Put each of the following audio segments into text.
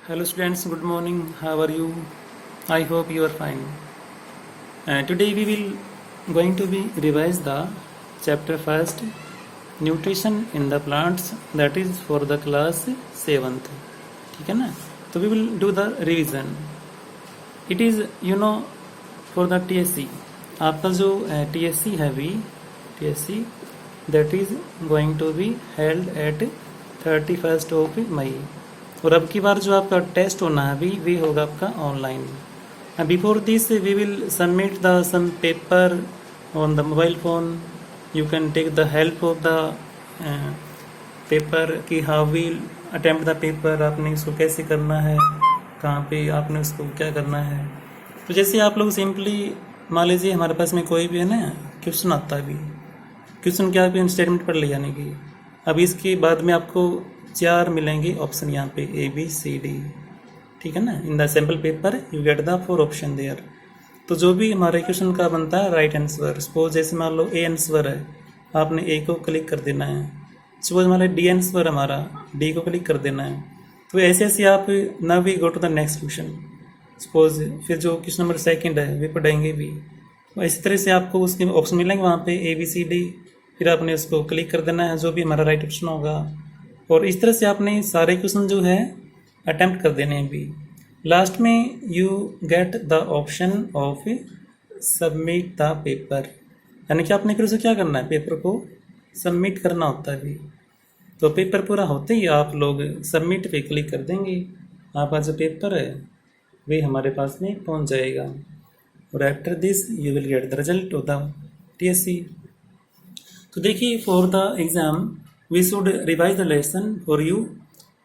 Hello students, good morning. How are you? I hope you are fine. Today we will going to be revise the chapter first, nutrition in the plants, that is for the class 7th. ठीक है ना? तो we will do the revision. It is for the TSC. आपका जो TSC है भी TSC that is going to be held at 31st of May. और अब की बार जो आपका टेस्ट होना है अभी वे होगा आपका online. Before this we will submit the some paper on the mobile phone. You can take the help of the paper कि how will attempt the paper, आपने इसको कैसे करना है, कहाँ पे आपने उसको क्या करना है. तो जैसे आप लोग सिंपली मान लीजिए हमारे पास में कोई भी है ना क्वेश्चन आता है, अभी क्वेश्चन क्या है स्टेटमेंट पढ़ ले जाने की. अब इसके बाद में आपको 4 मिलेंगे ऑप्शन यहाँ पे ABCD. ठीक है ना. In the sample paper you get the 4 option there. तो जो भी हमारे क्वेश्चन का बनता है राइट आंसर, सपोज जैसे मान लो A आंसर है, आपने A को क्लिक कर देना है. सपोज मान लो D आंसर हमारा, D को क्लिक कर देना है. तो ऐसे ऐसे आप now we go to the next question. Suppose फिर जो क्वेश्चन नंबर 2 है वे पढ़ेंगे भी. तो इसी तरह से आपको उसके ऑप्शन मिलेंगे वहाँ पे ABCD. फिर आपने उसको क्लिक कर देना है जो भी हमारा राइट ऑप्शन होगा. और इस तरह से आपने सारे क्वेश्चन जो है अटेम्प्ट कर देने हैं भी. लास्ट में you get the option of submit the paper, यानी कि आपने फिर उसे क्या करना है, पेपर को सबमिट करना होता है भी. तो पेपर पूरा होते ही आप लोग सबमिट पे क्लिक कर देंगे, आपका जो पेपर है वे हमारे पास में पहुंच जाएगा. और after this you will get the result of the TSC. तो देखिए for the exam we should revise the lesson for you,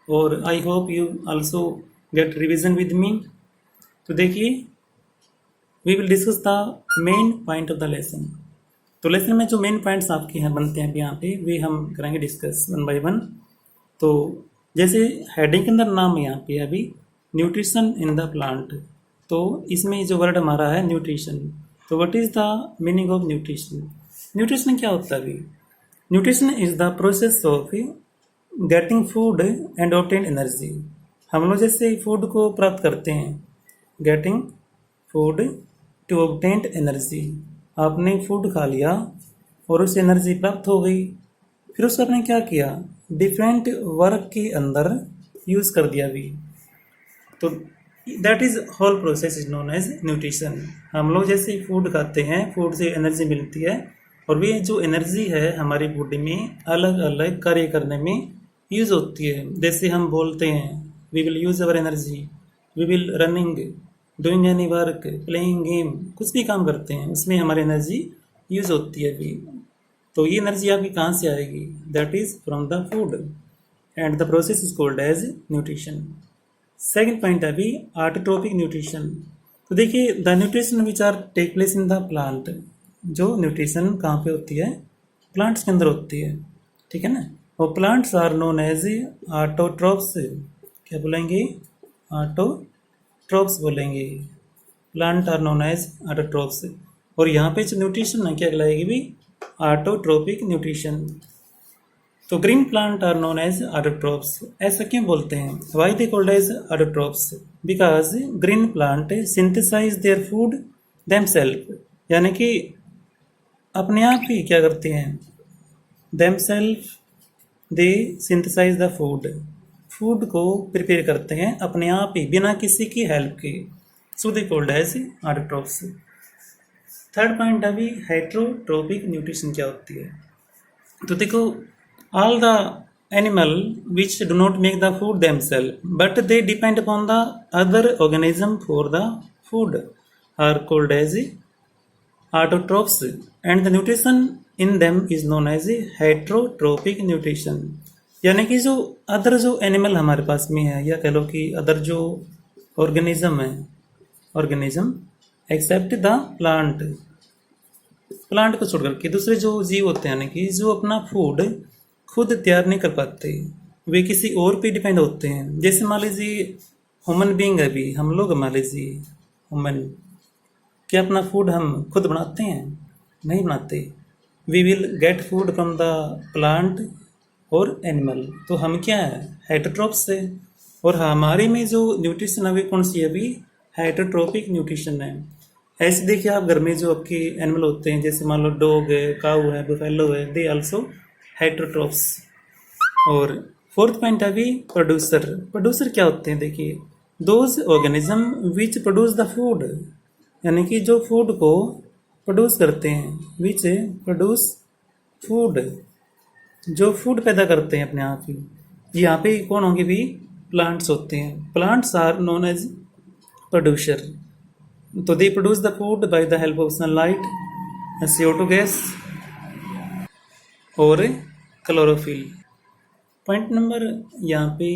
और I hope you also get revision with me. तो देखिए we will discuss the main point of the lesson. तो lesson में जो main points आपके यहाँ बनते हैं यहाँ पे वे हम करेंगे डिस्कस वन बाय वन. तो जैसे हेडिंग के अंदर नाम यहाँ पे अभी न्यूट्रिशन इन द प्लांट. तो इसमें जो वर्ड हमारा है न्यूट्रिशन. तो what is the meaning of nutrition. Nutrition क्या होता है अभी. Nutrition is the process of getting food and obtain energy. हम लोग जैसे फूड को प्राप्त करते हैं, getting food to obtain energy. आपने फूड खा लिया और उससे एनर्जी प्राप्त हो गई, फिर उसको आपने क्या किया, डिफरेंट वर्क के अंदर यूज़ कर दिया भी. तो that is whole process is known as nutrition. हम लोग जैसे फूड खाते हैं, फूड से एनर्जी मिलती है, और वे जो एनर्जी है हमारी बॉडी में अलग अलग कार्य करने में यूज़ होती है. जैसे हम बोलते हैं we will use our energy, we will running, doing any work, playing game, कुछ भी काम करते हैं उसमें हमारी एनर्जी यूज़ होती है अभी. तो ये एनर्जी आपकी कहाँ से आएगी, that is from the food and the process is called as nutrition. Second point है अभी ऑटोट्रोपिक न्यूट्रिशन. तो देखिए the nutrition which are take place in the plant. जो न्यूट्रिशन कहाँ पे होती है, प्लांट्स के अंदर होती है. ठीक है ना. और plants are known as autotrophs. क्या बोलेंगे, ऑटोट्रोप्स बोलेंगे. Plant are known as autotrophs. और यहाँ पे जो न्यूट्रिशन है क्या कहलाएगी भी, ऑटोट्रोपिक न्यूट्रिशन. तो green plant are known as autotrophs. ऐसा क्यों बोलते हैं, why they called as autotrophs, because green plant synthesize their food themselves. यानी कि अपने आप ही क्या करते हैं, themselves they synthesize the food. Food को प्रिपेयर करते हैं अपने आप ही बिना किसी की हेल्प के. So they called as autotrophs. Third point अभी हेटरोट्रोपिक न्यूट्रिशन क्या होती है. तो देखो all the animal which do not make the food themself but they depend upon the other organism for the food are called as autotrophs, and the nutrition in them is known as heterotropic nutrition. यानी कि जो other जो animal हमारे पास में है, या कह लो कि अदर जो ऑर्गेनिज्म है, organism except the plant, plant को छोड़ करके दूसरे जो जीव होते हैं, यानी कि जो अपना फूड खुद तैयार नहीं कर पाते, वे किसी और पे डिपेंड होते हैं. जैसे मान लीजिए ह्यूमन बींग है भी, हम लोग मान लीजिए ह्यूमन, क्या अपना फूड हम खुद बनाते हैं, नहीं बनाते. We will get food from the plant और एनिमल. तो हम क्या है, हेटरोट्रोप्स से. और हमारे में जो न्यूट्रिशन अभी कौन सी है अभी, हेटरोट्रोपिक न्यूट्रिशन है। ऐसे देखिए आप घर में जो आपके एनिमल होते हैं, जैसे मान लो डॉग है, काऊ है, बुफेलो है, दे आल्सो हेटरोट्रोप्स। और फोर्थ पॉइंट है अभी प्रोड्यूसर। प्रोड्यूसर क्या होते हैं, देखिए those organism which produce the food, यानी कि जो फूड को प्रोड्यूस करते हैं, विच प्रोड्यूस फूड, जो फूड पैदा करते हैं अपने आप ही। यहाँ पे कौन होंगे भी, प्लांट्स होते हैं। Plants are known as producer. तो they produce the food by the help of sunlight, CO2 gas और क्लोरोफिल। पॉइंट नंबर यहाँ पे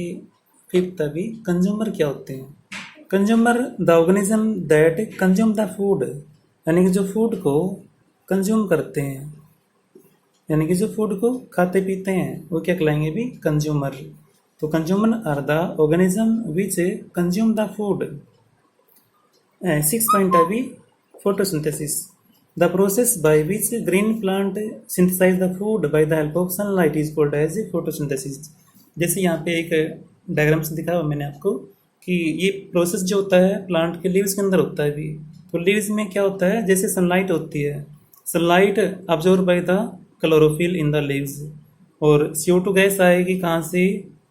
फिफ्थ अभी, कंज्यूमर क्या होते हैं। Consumer the organism that consume the food, यानी कि जो फूड को कंज्यूम करते हैं, यानी कि जो फूड को खाते पीते हैं, वो क्या कहलाएंगे भी, कंज्यूमर। तो consumer are the organism which consume the food. Six point है भी photosynthesis, the process by which green plant synthesize the food by the help of sunlight is called as photosynthesis. जैसे यहाँ पे एक डायग्राम से दिखा हुआ मैंने आपको कि ये प्रोसेस जो होता है प्लांट के लीव्स के अंदर होता है भी। तो लीव्स में क्या होता है, जैसे सनलाइट होती है, sunlight absorb by the chlorophyll in the leaves, और CO2 गैस आएगी कहाँ से,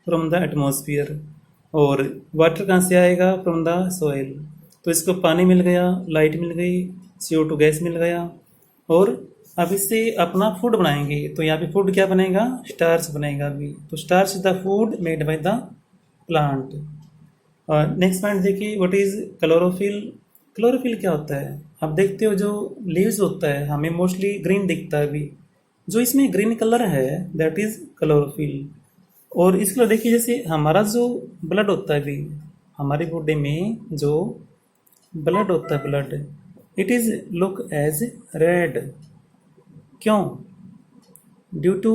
फ्रॉम द एटमॉस्फेयर, और वाटर कहाँ से आएगा, फ्रॉम द सॉइल। तो इसको पानी मिल गया, लाइट मिल गई, CO2 गैस मिल गया, और अब इससे अपना फूड बनाएंगे। तो यहाँ पे फूड क्या बनेगा, स्टार्च बनेगा अभी। तो starch is the food made by the plant. और नेक्स्ट पॉइंट देखिए, व्हाट इज क्लोरोफिल। क्लोरोफिल क्या होता है, आप देखते हो जो लीव्स होता है हमें मोस्टली ग्रीन दिखता है अभी, जो इसमें ग्रीन कलर है दैट इज क्लोरोफिल। और इसको देखिए, जैसे हमारा जो ब्लड होता है अभी, हमारी बॉडी में जो ब्लड होता है, blood, it is look as red. क्यों, due to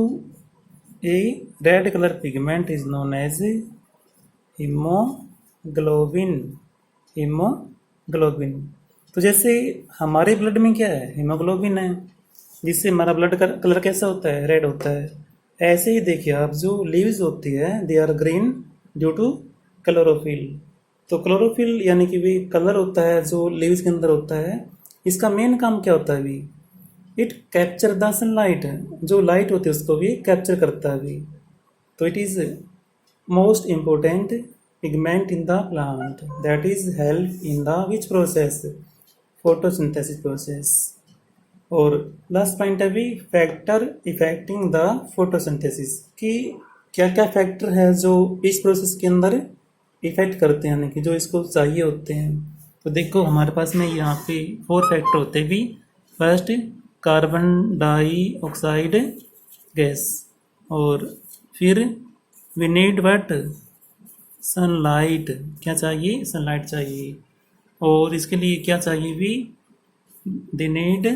a red colour pigment is known as haemoglobin. Haemoglobin. तो जैसे हमारे ब्लड में क्या है, हीमोग्लोबिन है, जिससे हमारा ब्लड का कलर कैसा होता है, रेड होता है। ऐसे ही देखिए आप, जो लीव्स होती है they are green due to chlorophyll. तो क्लोरोफिल यानी कि भी कलर होता है जो लीव्स के अंदर होता है। इसका मेन काम क्या होता है भी, इट कैप्चर द सनलाइट, जो लाइट होती है उसको भी कैप्चर करता है भी। तो it is most important pigment in the plant that is help in the which process, photosynthesis process. और लास्ट पॉइंट है भी फैक्टर इफेक्टिंग द फोटोसिंथेसिस, कि क्या क्या फैक्टर है जो इस प्रोसेस के अंदर इफेक्ट करते हैं, यानी कि जो इसको चाहिए होते हैं। तो देखो हमारे पास में यहाँ पे 4 फैक्टर होते हैं भी। फर्स्ट कार्बन डाइऑक्साइड गैस, और फिर वी नीड व्हाट, सनलाइट। क्या चाहिए, सनलाइट चाहिए। और इसके लिए क्या चाहिए भी, दे नीड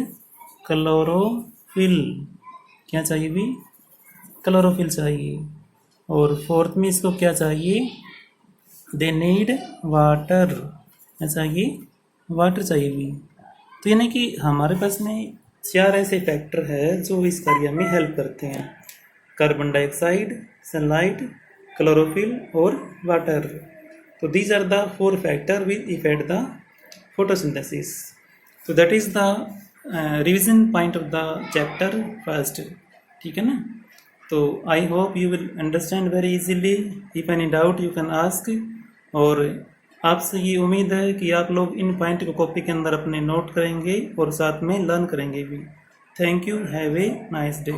क्लोरोफिल। क्या चाहिए भी, क्लोरोफिल चाहिए। और फोर्थ में इसको क्या चाहिए, दे नीड वाटर। क्या चाहिए, वाटर चाहिए भी। तो यानी कि हमारे पास में 4 ऐसे फैक्टर है जो इस कार्य में हेल्प करते हैं, कार्बन डाइऑक्साइड, सनलाइट, क्लोरोफिल और वाटर। तो these are the 4 factor which effect the photosynthesis. तो that is the revision point of the chapter first. ठीक है ना। तो I hope you will understand very easily. If any doubt you can ask. और आपसे ये उम्मीद है कि आप लोग इन पॉइंट को कॉपी के अंदर अपने नोट करेंगे और साथ में लर्न करेंगे भी। Thank you, have a nice day.